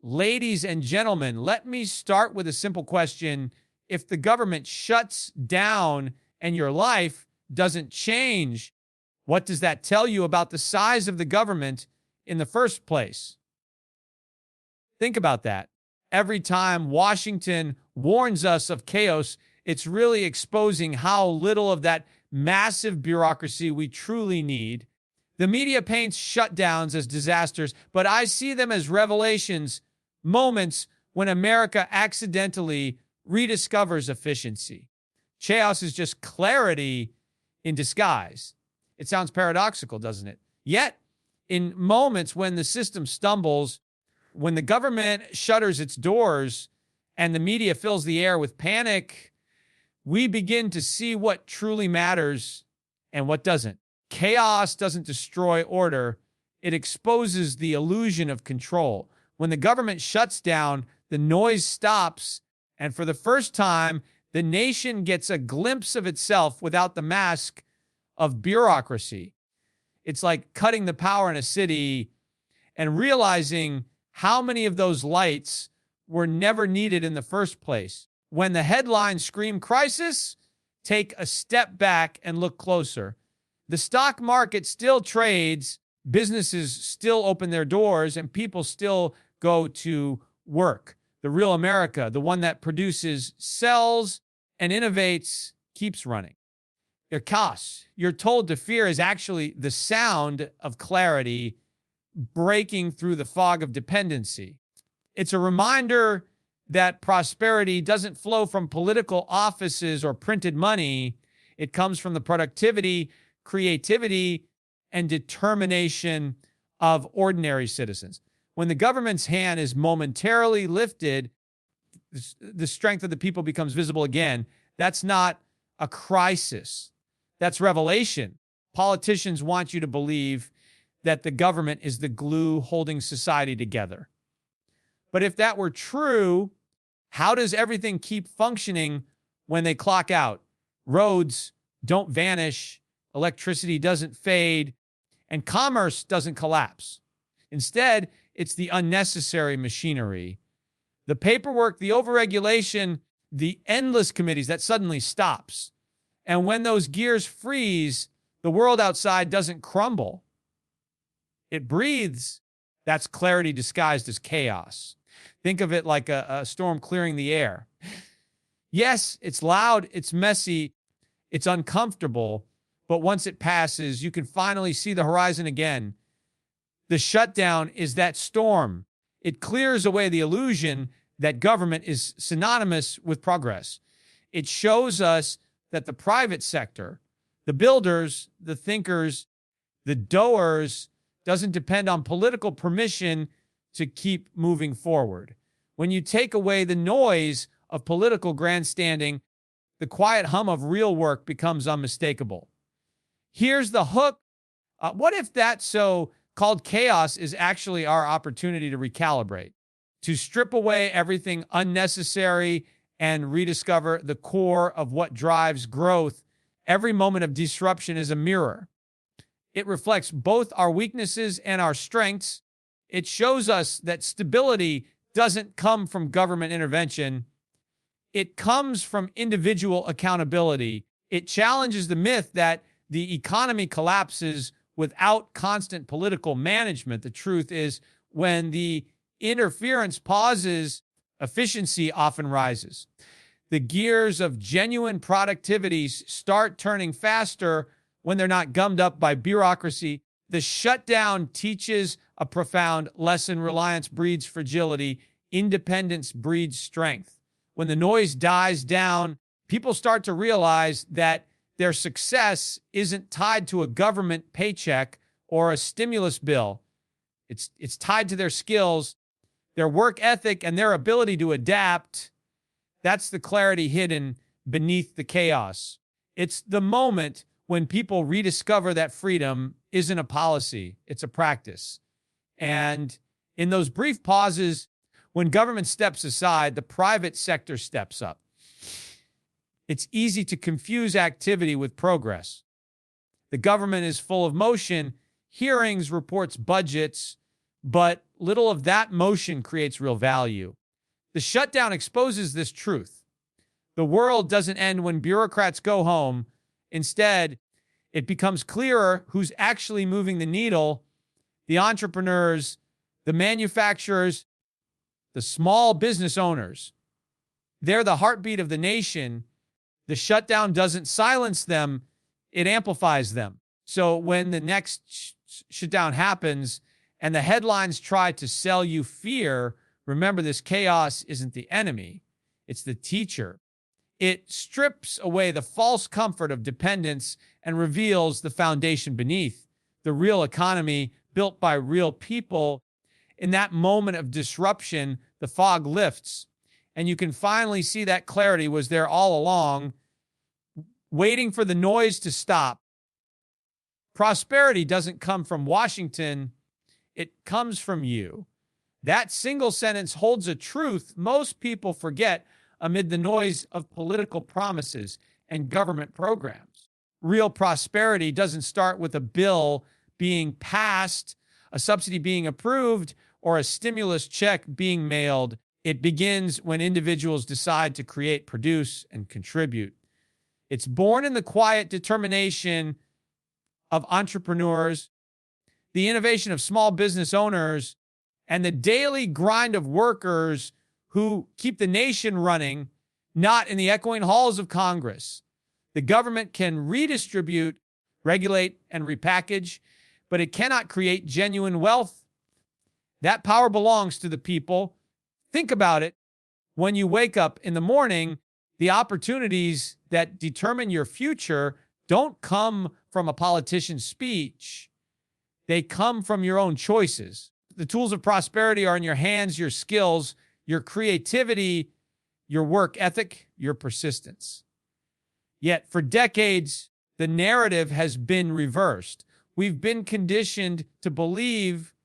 Ladies and gentlemen, let me start with a simple question. If the government shuts down and your life doesn't change, what does that tell you about the size of the government in the first place? Think about that. Every time Washington warns us of chaos, it's really exposing how little of that massive bureaucracy we truly need. The media paints shutdowns as disasters, but I see them as revelations, moments when America accidentally rediscovers efficiency. Chaos is just clarity in disguise. It sounds paradoxical, doesn't it? Yet, in moments when the system stumbles, when the government shutters its doors and the media fills the air with panic, we begin to see what truly matters and what doesn't. Chaos doesn't destroy order. It exposes the illusion of control. When the government shuts down, the noise stops, and for the first time, the nation gets a glimpse of itself without the mask of bureaucracy. It's like cutting the power in a city and realizing how many of those lights were never needed in the first place. When the headlines scream crisis, take a step back and look closer. The stock market still trades, businesses still open their doors, and people still go to work. The real America, the one that produces, sells, and innovates, keeps running. Your chaos, you're told to fear, is actually the sound of clarity breaking through the fog of dependency. It's a reminder that prosperity doesn't flow from political offices or printed money. It comes from the productivity, creativity, and determination of ordinary citizens. When the government's hand is momentarily lifted, the strength of the people becomes visible again. That's not a crisis. That's revelation. Politicians want you to believe that the government is the glue holding society together. But if that were true, how does everything keep functioning when they clock out? Roads don't vanish, electricity doesn't fade, and commerce doesn't collapse. Instead, it's the unnecessary machinery, the paperwork, the overregulation, the endless committees that suddenly stops. And when those gears freeze, the world outside doesn't crumble. It breathes. That's clarity disguised as chaos. Think of it like a storm clearing the air. Yes, it's loud, it's messy, it's uncomfortable, but once it passes, you can finally see the horizon again. The shutdown is that storm. It clears away the illusion that government is synonymous with progress. It shows us that the private sector, the builders, the thinkers, the doers, doesn't depend on political permission to keep moving forward. When you take away the noise of political grandstanding, the quiet hum of real work becomes unmistakable. Here's the hook. What if that so-called chaos is actually our opportunity to recalibrate, to strip away everything unnecessary and rediscover the core of what drives growth? Every moment of disruption is a mirror. It reflects both our weaknesses and our strengths. It shows us that stability doesn't come from government intervention. It comes from individual accountability. It challenges the myth that the economy collapses without constant political management. The truth is, when the interference pauses, efficiency often rises. The gears of genuine productivity start turning faster when they're not gummed up by bureaucracy. The shutdown teaches a profound lesson. Reliance breeds fragility. Independence breeds strength. When the noise dies down, people start to realize that their success isn't tied to a government paycheck or a stimulus bill. It's tied to their skills, their work ethic, and their ability to adapt. That's the clarity hidden beneath the chaos. It's the moment when people rediscover that freedom isn't a policy, it's a practice. And in those brief pauses, when government steps aside, the private sector steps up. It's easy to confuse activity with progress. The government is full of motion, hearings, reports, budgets, but little of that motion creates real value. The shutdown exposes this truth. The world doesn't end when bureaucrats go home. Instead, it becomes clearer who's actually moving the needle: the entrepreneurs, the manufacturers, the small business owners. They're the heartbeat of the nation. The shutdown doesn't silence them, it amplifies them. So when the next shutdown happens and the headlines try to sell you fear, remember, this chaos isn't the enemy, it's the teacher. It strips away the false comfort of dependence and reveals the foundation beneath, the real economy built by real people. In that moment of disruption, the fog lifts, and you can finally see that clarity was there all along, waiting for the noise to stop. Prosperity doesn't come from Washington, it comes from you. That single sentence holds a truth most people forget amid the noise of political promises and government programs. Real prosperity doesn't start with a bill being passed, a subsidy being approved, or a stimulus check being mailed. It begins when individuals decide to create, produce, and contribute. It's born in the quiet determination of entrepreneurs, the innovation of small business owners, and the daily grind of workers who keep the nation running, not in the echoing halls of Congress. The government can redistribute, regulate, and repackage, but it cannot create genuine wealth. That power belongs to the people. Think about it. When you wake up in the morning, the opportunities that determine your future don't come from a politician's speech. They come from your own choices. The tools of prosperity are in your hands, your skills, your creativity, your work ethic, your persistence. Yet for decades, the narrative has been reversed. We've been conditioned to believe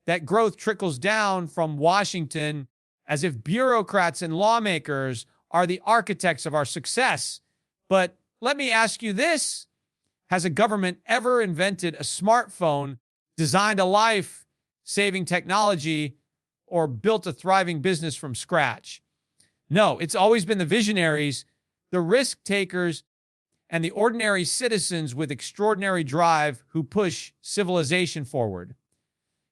that growth trickles down from Washington, as if bureaucrats and lawmakers are the architects of our success. But let me ask you this: has a government ever invented a smartphone, designed a life-saving technology, or built a thriving business from scratch? No, it's always been the visionaries, the risk takers, and the ordinary citizens with extraordinary drive who push civilization forward.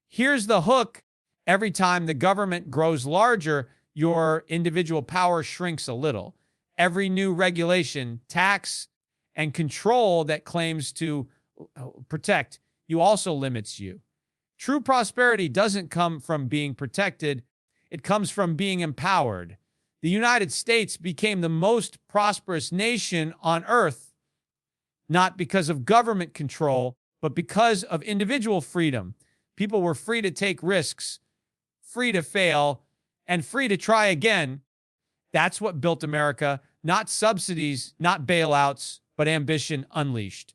Here's the hook: every time the government grows larger, your individual power shrinks a little. Every new regulation, tax, and control that claims to protect you also limits you. True prosperity doesn't come from being protected. It comes from being empowered. The United States became the most prosperous nation on earth, not because of government control, but because of individual freedom. People were free to take risks, free to fail, and free to try again. That's what built America. Not subsidies, not bailouts, but ambition unleashed.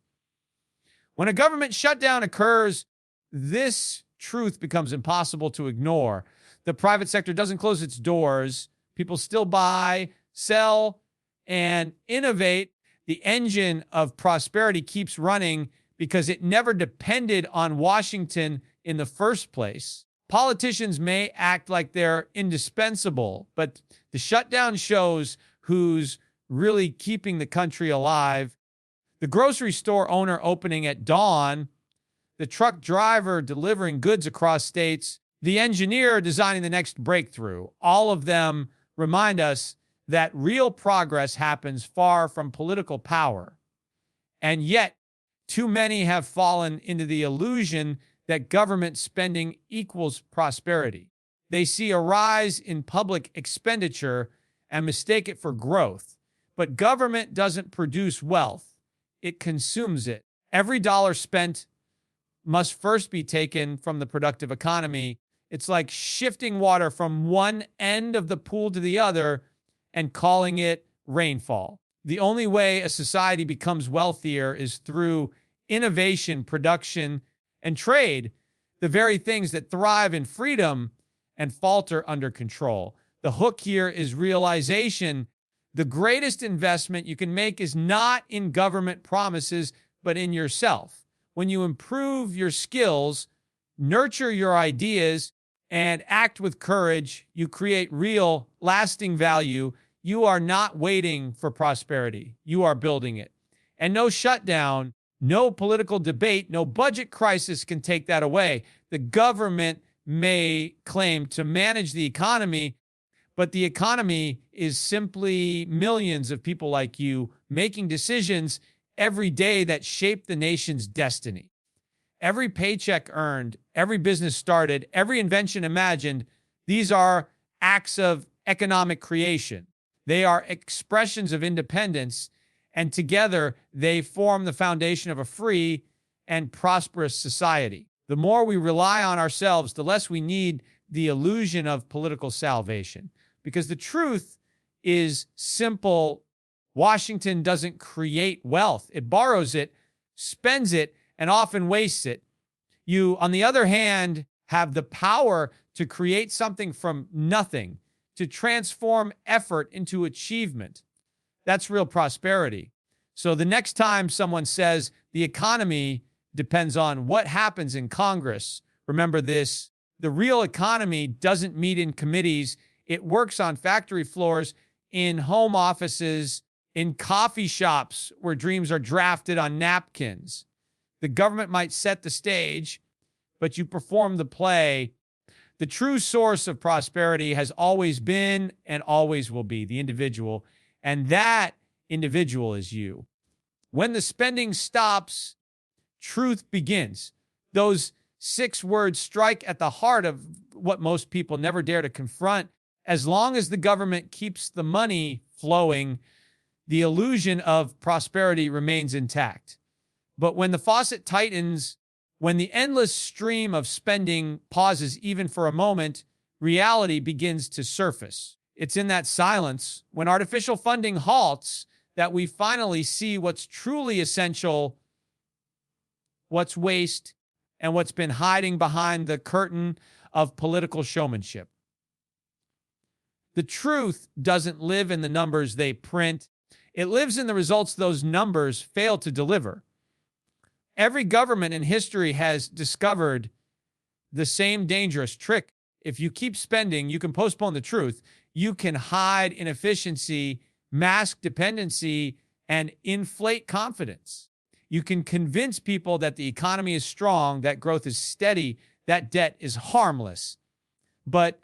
When a government shutdown occurs, this truth becomes impossible to ignore. The private sector doesn't close its doors. People still buy, sell, and innovate. The engine of prosperity keeps running because it never depended on Washington in the first place. Politicians may act like they're indispensable, but the shutdown shows who's really keeping the country alive. The grocery store owner opening at dawn, the truck driver delivering goods across states, the engineer designing the next breakthrough. All of them remind us that real progress happens far from political power. And yet, too many have fallen into the illusion that government spending equals prosperity. They see a rise in public expenditure and mistake it for growth. But government doesn't produce wealth, it consumes it. Every dollar spent must first be taken from the productive economy. It's like shifting water from one end of the pool to the other and calling it rainfall. The only way a society becomes wealthier is through innovation, production, and trade, the very things that thrive in freedom and falter under control. The hook here is realization. The greatest investment you can make is not in government promises, but in yourself. When you improve your skills, nurture your ideas, and act with courage, you create real, lasting value. You are not waiting for prosperity. You are building it. And no shutdown, no political debate, no budget crisis can take that away. The government may claim to manage the economy, but the economy is simply millions of people like you making decisions every day that shape the nation's destiny. Every paycheck earned, every business started, every invention imagined, these are acts of economic creation. They are expressions of independence, and together they form the foundation of a free and prosperous society. The more we rely on ourselves, the less we need the illusion of political salvation. Because the truth is simple. Washington doesn't create wealth. It borrows it, spends it, and often wastes it. You, on the other hand, have the power to create something from nothing, to transform effort into achievement. That's real prosperity. So the next time someone says the economy depends on what happens in Congress, remember this: the real economy doesn't meet in committees. It works on factory floors, in home offices, in coffee shops where dreams are drafted on napkins. The government might set the stage, but you perform the play. The true source of prosperity has always been and always will be the individual, and that individual is you. When the spending stops, truth begins. Those 6 words strike at the heart of what most people never dare to confront. As long as the government keeps the money flowing, the illusion of prosperity remains intact. But when the faucet tightens, when the endless stream of spending pauses even for a moment, reality begins to surface. It's in that silence, when artificial funding halts, that we finally see what's truly essential, what's waste, and what's been hiding behind the curtain of political showmanship. The truth doesn't live in the numbers they print. It lives in the results those numbers fail to deliver. Every government in history has discovered the same dangerous trick. If you keep spending, you can postpone the truth. You can hide inefficiency, mask dependency, and inflate confidence. You can convince people that the economy is strong, that growth is steady, that debt is harmless. But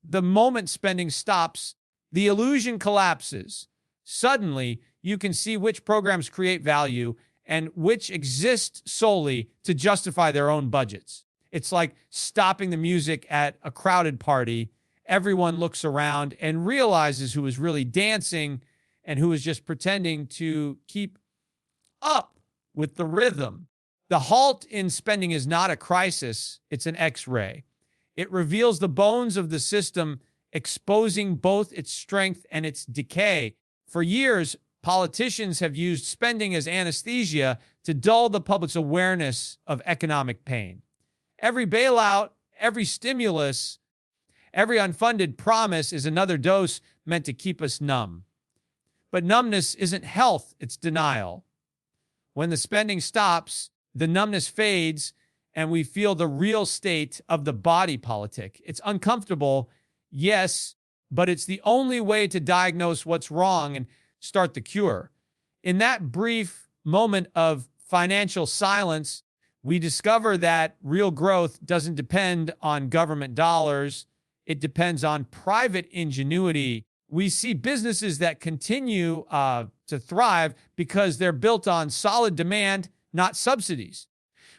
the moment spending stops, the illusion collapses. Suddenly, you can see which programs create value and which exist solely to justify their own budgets. It's like stopping the music at a crowded party. Everyone looks around and realizes who is really dancing and who is just pretending to keep up with the rhythm. The halt in spending is not a crisis, it's an X-ray. It reveals the bones of the system, exposing both its strength and its decay. For years, politicians have used spending as anesthesia to dull the public's awareness of economic pain. Every bailout, every stimulus, every unfunded promise is another dose meant to keep us numb. But numbness isn't health, it's denial. When the spending stops, the numbness fades, and we feel the real state of the body politic. It's uncomfortable, yes, but it's the only way to diagnose what's wrong and start the cure. In that brief moment of financial silence, we discover that real growth doesn't depend on government dollars. It depends on private ingenuity. We see businesses that continue to thrive because they're built on solid demand, not subsidies.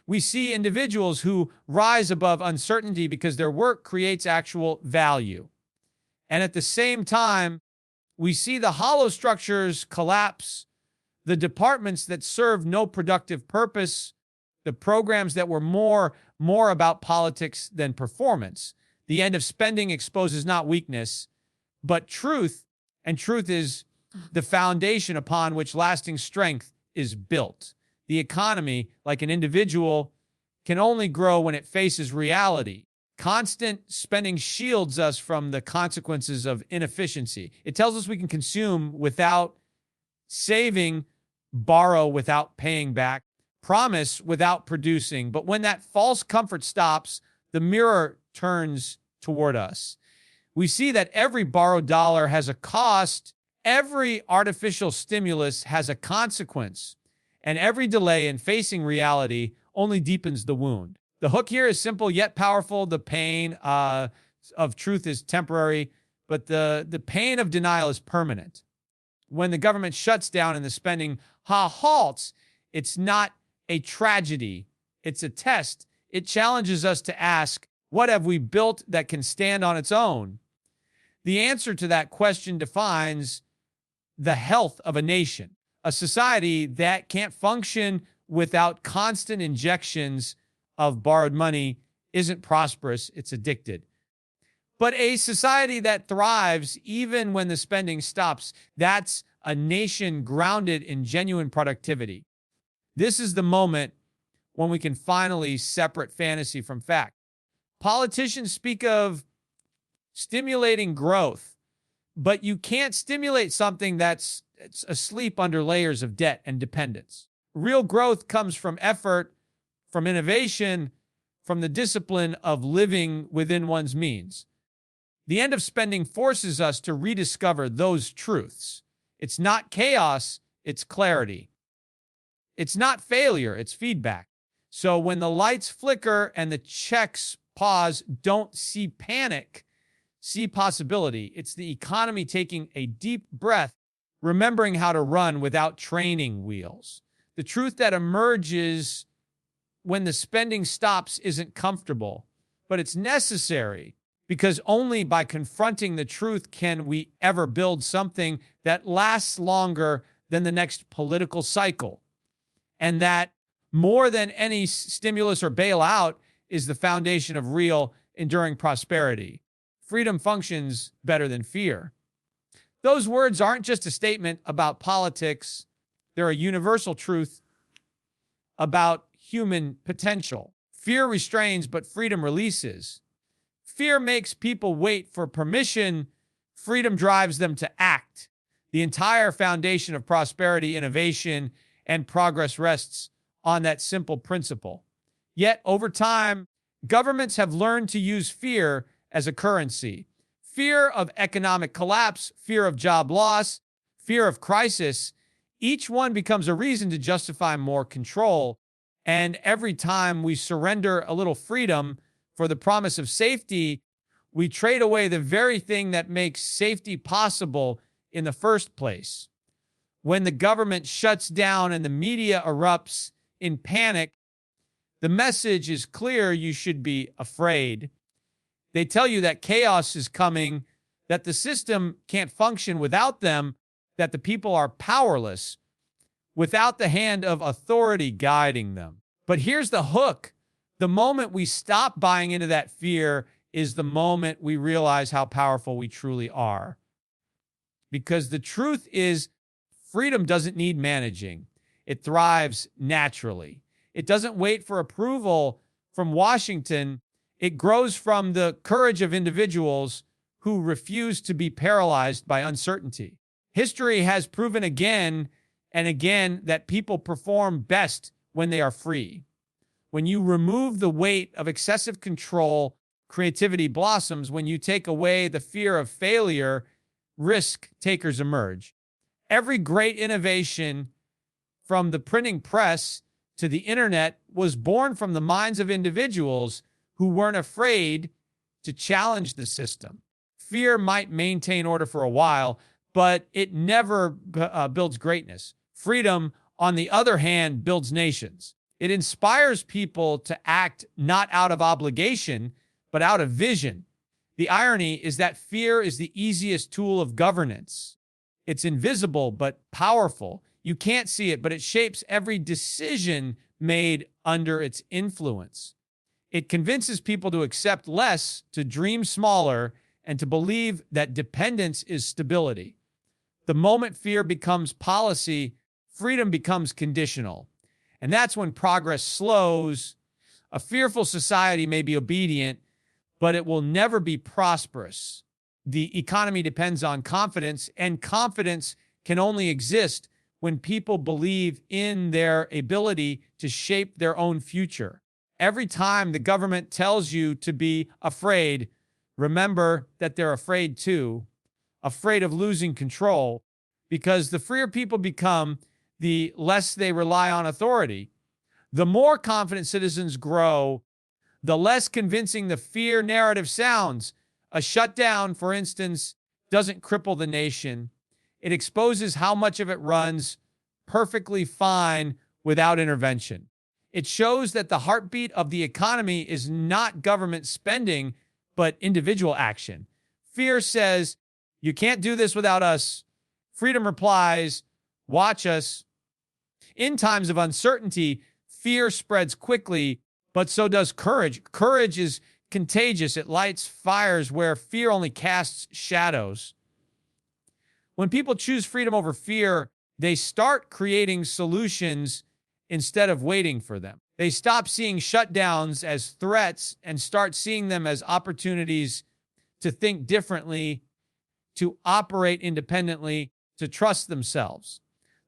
We see individuals who rise above uncertainty because their work creates actual value. And at the same time, we see the hollow structures collapse, the departments that serve no productive purpose, the programs that were more about politics than performance. The end of spending exposes not weakness, but truth, and truth is the foundation upon which lasting strength is built. The economy, like an individual, can only grow when it faces reality. Constant spending shields us from the consequences of inefficiency. It tells us we can consume without saving, borrow without paying back, promise without producing. But when that false comfort stops, the mirror turns toward us. We see that every borrowed dollar has a cost, every artificial stimulus has a consequence, and every delay in facing reality only deepens the wound. The hook here is simple yet powerful. The pain of truth is temporary, but the pain of denial is permanent. When the government shuts down and the spending halts, it's not a tragedy. It's a test. It challenges us to ask, what have we built that can stand on its own? The answer to that question defines the health of a nation. A society that can't function without constant injections of borrowed money isn't prosperous, it's addicted. But a society that thrives even when the spending stops, that's a nation grounded in genuine productivity. This is the moment when we can finally separate fantasy from fact. Politicians speak of stimulating growth, but you can't stimulate something that's asleep under layers of debt and dependence. Real growth comes from effort, from innovation, from the discipline of living within one's means. The end of spending forces us to rediscover those truths. It's not chaos, it's clarity. It's not failure, it's feedback. So when the lights flicker and the checks pause, don't see panic, see possibility. It's the economy taking a deep breath, remembering how to run without training wheels. The truth that emerges when the spending stops isn't comfortable, but it's necessary, because only by confronting the truth can we ever build something that lasts longer than the next political cycle. And that, more than any stimulus or bailout, is the foundation of real, enduring prosperity. Freedom functions better than fear. Those words aren't just a statement about politics. They're a universal truth about human potential. Fear restrains, but freedom releases. Fear makes people wait for permission. Freedom drives them to act. The entire foundation of prosperity, innovation, and progress rests on that simple principle. Yet, over time, governments have learned to use fear as a currency. Fear of economic collapse, fear of job loss, fear of crisis. Each one becomes a reason to justify more control. And every time we surrender a little freedom for the promise of safety, we trade away the very thing that makes safety possible in the first place. When the government shuts down and the media erupts in panic, the message is clear: you should be afraid. They tell you that chaos is coming, that the system can't function without them, that the people are powerless without the hand of authority guiding them. But here's the hook. The moment we stop buying into that fear is the moment we realize how powerful we truly are. Because the truth is, freedom doesn't need managing. It thrives naturally. It doesn't wait for approval from Washington. It grows from the courage of individuals who refuse to be paralyzed by uncertainty. History has proven again and again that people perform best when they are free. When you remove the weight of excessive control, creativity blossoms. When you take away the fear of failure, risk takers emerge. Every great innovation, from the printing press to the internet, was born from the minds of individuals who weren't afraid to challenge the system. Fear might maintain order for a while, but it never builds greatness. Freedom, on the other hand, builds nations. It inspires people to act not out of obligation, but out of vision. The irony is that fear is the easiest tool of governance. It's invisible but powerful. You can't see it, but it shapes every decision made under its influence. It convinces people to accept less, to dream smaller, and to believe that dependence is stability. The moment fear becomes policy, freedom becomes conditional. And that's when progress slows. A fearful society may be obedient, but it will never be prosperous. The economy depends on confidence, and confidence can only exist when people believe in their ability to shape their own future. Every time the government tells you to be afraid, remember that they're afraid too, afraid of losing control, because the freer people become, the less they rely on authority. The more confident citizens grow, the less convincing the fear narrative sounds. A shutdown, for instance, doesn't cripple the nation. It exposes how much of it runs perfectly fine without intervention. It shows that the heartbeat of the economy is not government spending, but individual action. Fear says, you can't do this without us. Freedom replies, watch us. In times of uncertainty, fear spreads quickly, but so does courage. Courage is contagious. It lights fires where fear only casts shadows. When people choose freedom over fear, they start creating solutions instead of waiting for them. They stop seeing shutdowns as threats and start seeing them as opportunities to think differently, to operate independently, to trust themselves.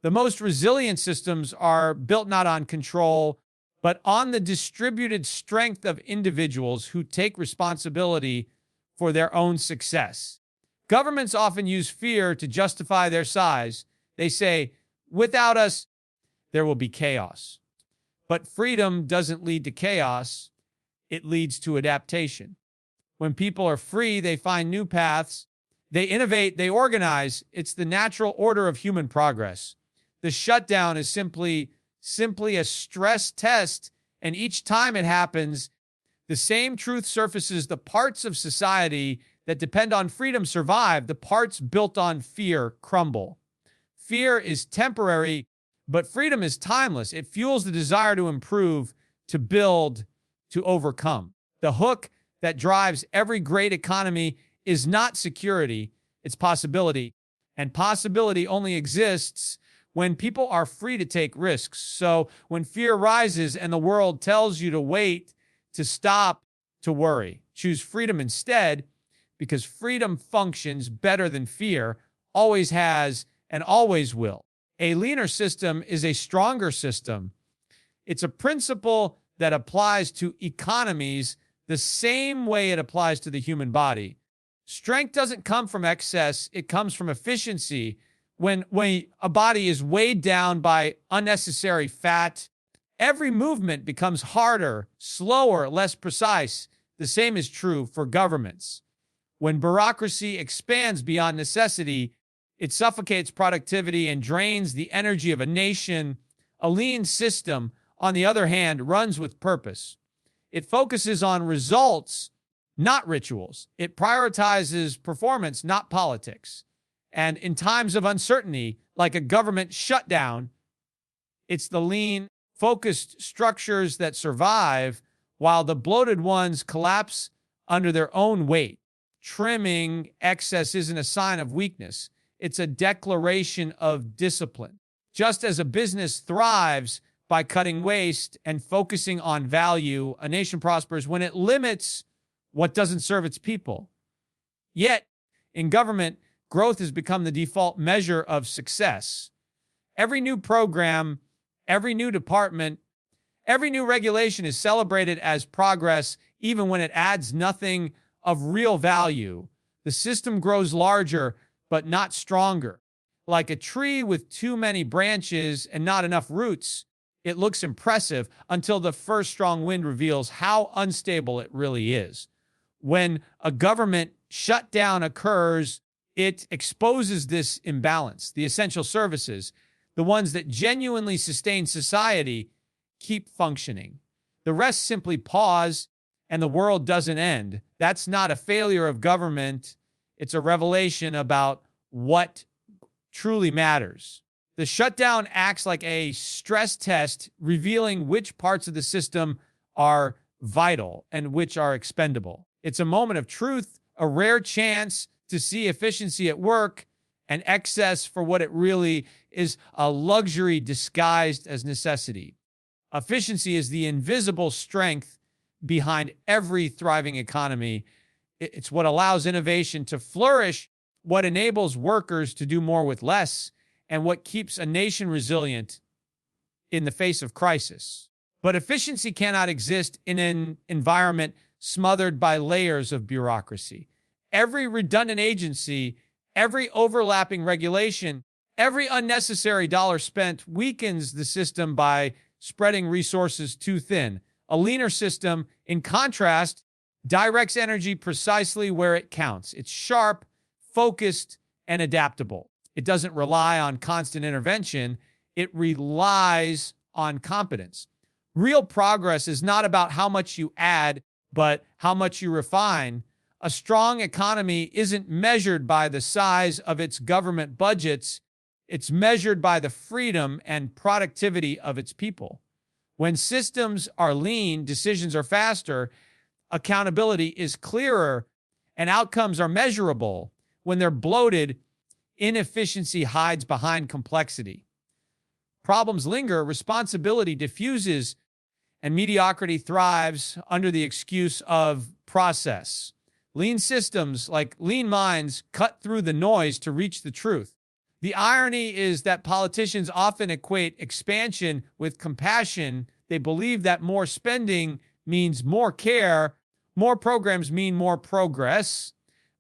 The most resilient systems are built not on control, but on the distributed strength of individuals who take responsibility for their own success. Governments often use fear to justify their size. They say, without us, there will be chaos. But freedom doesn't lead to chaos. It leads to adaptation. When people are free, they find new paths. They innovate, they organize. It's the natural order of human progress. The shutdown is simply a stress test, and each time it happens, the same truth surfaces. The parts of society that depend on freedom survive. The parts built on fear crumble. Fear is temporary, but freedom is timeless. It fuels the desire to improve, to build, to overcome. The hook that drives every great economy is not security, it's possibility. And possibility only exists when people are free to take risks. So when fear rises and the world tells you to wait, to stop, to worry, choose freedom instead, because freedom functions better than fear, always has and always will. A leaner system is a stronger system. It's a principle that applies to economies the same way it applies to the human body. Strength doesn't come from excess, it comes from efficiency. When a body is weighed down by unnecessary fat, every movement becomes harder, slower, less precise. The same is true for governments. When bureaucracy expands beyond necessity, it suffocates productivity and drains the energy of a nation. A lean system, on the other hand, runs with purpose. It focuses on results, not rituals. It prioritizes performance, not politics. And in times of uncertainty, like a government shutdown, it's the lean, focused structures that survive while the bloated ones collapse under their own weight. Trimming excess isn't a sign of weakness. It's a declaration of discipline. Just as a business thrives by cutting waste and focusing on value, a nation prospers when it limits what doesn't serve its people. Yet, in government, growth has become the default measure of success. Every new program, every new department, every new regulation is celebrated as progress, even when it adds nothing of real value. The system grows larger, but not stronger. Like a tree with too many branches and not enough roots, it looks impressive until the first strong wind reveals how unstable it really is. When a government shutdown occurs, it exposes this imbalance. The essential services, the ones that genuinely sustain society, keep functioning. The rest simply pause, and the world doesn't end. That's not a failure of government. It's a revelation about what truly matters. The shutdown acts like a stress test, revealing which parts of the system are vital and which are expendable. It's a moment of truth, a rare chance to see efficiency at work and excess for what it really is, a luxury disguised as necessity. Efficiency is the invisible strength behind every thriving economy. It's what allows innovation to flourish, what enables workers to do more with less, and what keeps a nation resilient in the face of crisis. But efficiency cannot exist in an environment smothered by layers of bureaucracy. Every redundant agency, every overlapping regulation, every unnecessary dollar spent weakens the system by spreading resources too thin. A leaner system, in contrast, directs energy precisely where it counts. It's sharp, focused, and adaptable. It doesn't rely on constant intervention. It relies on competence. Real progress is not about how much you add, but how much you refine. A strong economy isn't measured by the size of its government budgets. It's measured by the freedom and productivity of its people. When systems are lean, decisions are faster, accountability is clearer, and outcomes are measurable. When they're bloated, inefficiency hides behind complexity. Problems linger, responsibility diffuses, and mediocrity thrives under the excuse of process. Lean systems, like lean minds, cut through the noise to reach the truth. The irony is that politicians often equate expansion with compassion. They believe that more spending means more care, more programs mean more progress,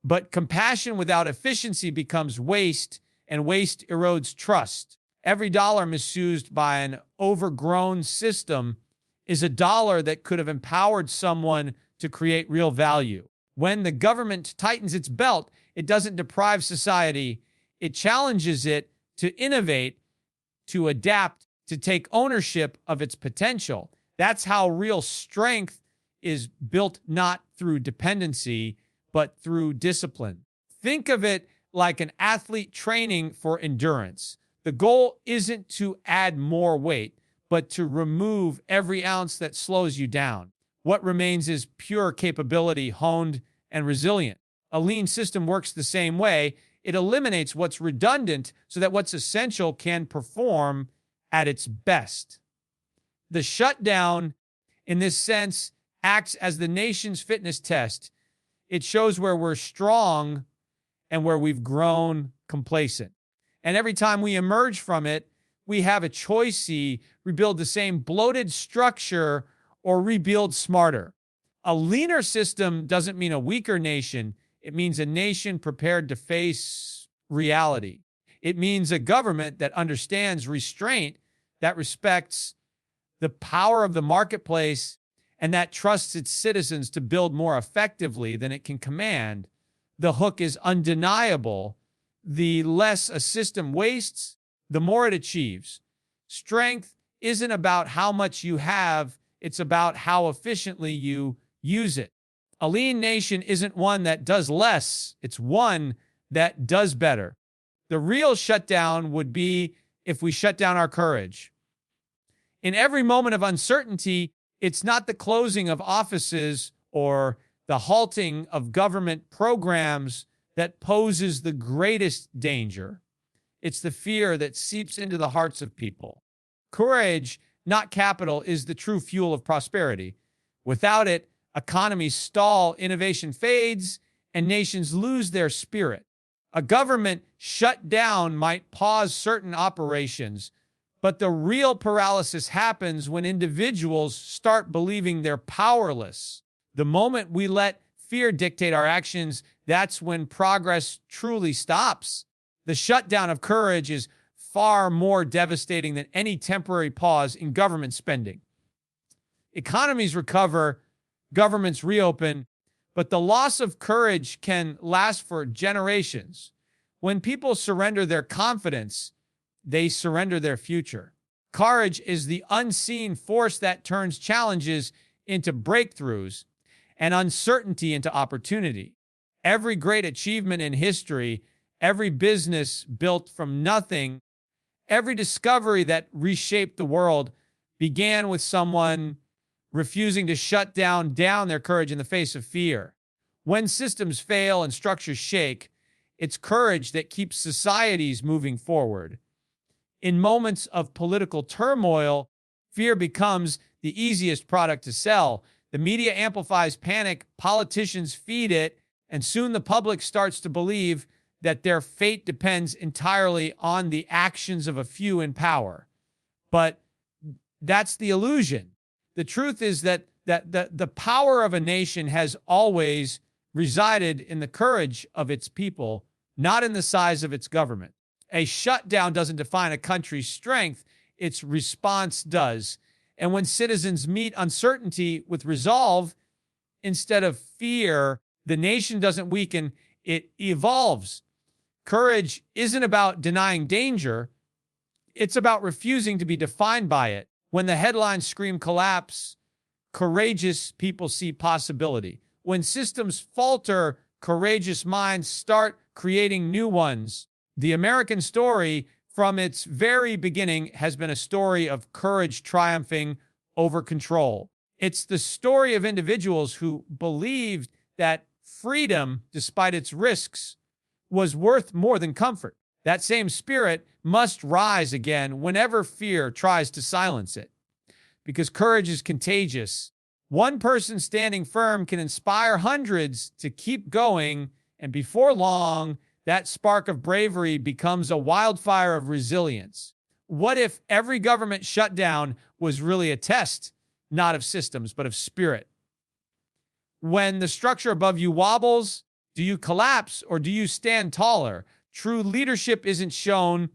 but compassion without efficiency becomes waste, and waste erodes trust. Every dollar misused by an overgrown system is a dollar that could have empowered someone to create real value. When the government tightens its belt, it doesn't deprive society. It challenges it to innovate, to adapt, to take ownership of its potential. That's how real strength is built, not through dependency, but through discipline. Think of it like an athlete training for endurance. The goal isn't to add more weight, but to remove every ounce that slows you down. What remains is pure capability, honed and resilient. A lean system works the same way. It eliminates what's redundant so that what's essential can perform at its best. The shutdown, in this sense, acts as the nation's fitness test. It shows where we're strong and where we've grown complacent. And every time we emerge from it, we have a choice: rebuild the same bloated structure or rebuild smarter. A leaner system doesn't mean a weaker nation. It means a nation prepared to face reality. It means a government that understands restraint, that respects the power of the marketplace, and that trusts its citizens to build more effectively than it can command. The hook is undeniable. The less a system wastes, the more it achieves. Strength isn't about how much you have, it's about how efficiently you use it. A lean nation isn't one that does less, it's one that does better. The real shutdown would be if we shut down our courage. In every moment of uncertainty, it's not the closing of offices or the halting of government programs that poses the greatest danger. It's the fear that seeps into the hearts of people. Courage, not capital, is the true fuel of prosperity. Without it, economies stall, innovation fades, and nations lose their spirit. A government shut down might pause certain operations, but the real paralysis happens when individuals start believing they're powerless. The moment we let fear dictate our actions, that's when progress truly stops. The shutdown of courage is far more devastating than any temporary pause in government spending. Economies recover, governments reopen, but the loss of courage can last for generations. When people surrender their confidence, they surrender their future. Courage is the unseen force that turns challenges into breakthroughs and uncertainty into opportunity. Every great achievement in history, every business built from nothing, every discovery that reshaped the world began with someone refusing to shut down their courage in the face of fear. When systems fail and structures shake, it's courage that keeps societies moving forward. In moments of political turmoil, fear becomes the easiest product to sell. The media amplifies panic, politicians feed it, and soon the public starts to believe that their fate depends entirely on the actions of a few in power. But that's the illusion. The truth is that the power of a nation has always resided in the courage of its people, not in the size of its government. A shutdown doesn't define a country's strength, its response does. And when citizens meet uncertainty with resolve instead of fear, the nation doesn't weaken, it evolves. Courage isn't about denying danger, it's about refusing to be defined by it. When the headlines scream collapse, courageous people see possibility. When systems falter, courageous minds start creating new ones. The American story, from its very beginning, has been a story of courage triumphing over control. It's the story of individuals who believed that freedom, despite its risks, was worth more than comfort. That same spirit must rise again whenever fear tries to silence it, because courage is contagious. One person standing firm can inspire hundreds to keep going, and before long, that spark of bravery becomes a wildfire of resilience. What if every government shutdown was really a test, not of systems, but of spirit? When the structure above you wobbles, do you collapse or do you stand taller? True leadership isn't shown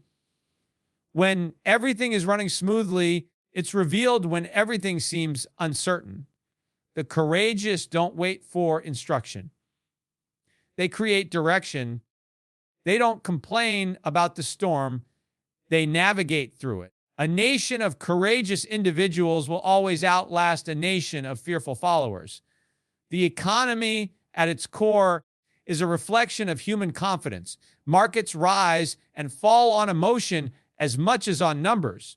when everything is running smoothly. It's revealed when everything seems uncertain. The courageous don't wait for instruction. They create direction. They don't complain about the storm. They navigate through it. A nation of courageous individuals will always outlast a nation of fearful followers. The economy, at its core, is a reflection of human confidence. Markets rise and fall on emotion as much as on numbers.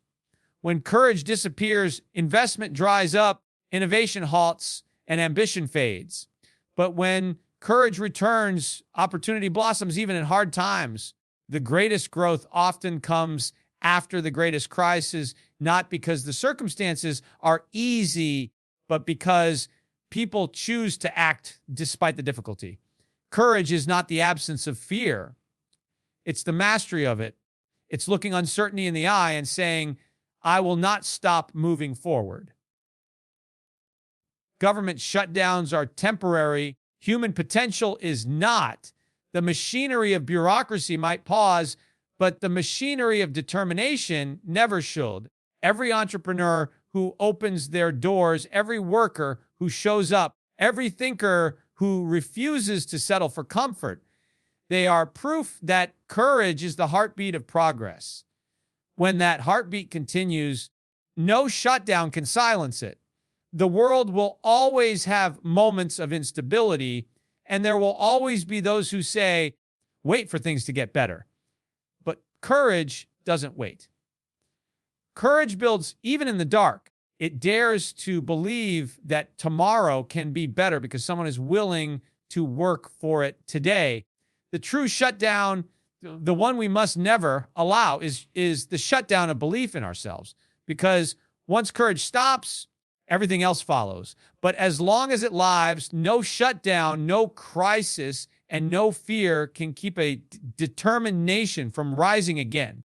When courage disappears, investment dries up, innovation halts, and ambition fades. But when courage returns, opportunity blossoms even in hard times. The greatest growth often comes after the greatest crisis, not because the circumstances are easy, but because people choose to act despite the difficulty. Courage is not the absence of fear. It's the mastery of it. It's looking uncertainty in the eye and saying, I will not stop moving forward. Government shutdowns are temporary. Human potential is not. The machinery of bureaucracy might pause, but the machinery of determination never should. Every entrepreneur who opens their doors, every worker who shows up, every thinker who refuses to settle for comfort, they are proof that courage is the heartbeat of progress. When that heartbeat continues, no shutdown can silence it. The world will always have moments of instability, and there will always be those who say, wait for things to get better. But courage doesn't wait. Courage builds even in the dark. It dares to believe that tomorrow can be better because someone is willing to work for it today. The true shutdown, the one we must never allow, is the shutdown of belief in ourselves. Because once courage stops, everything else follows. But as long as it lives, no shutdown, no crisis, and no fear can keep a determined nation from rising again.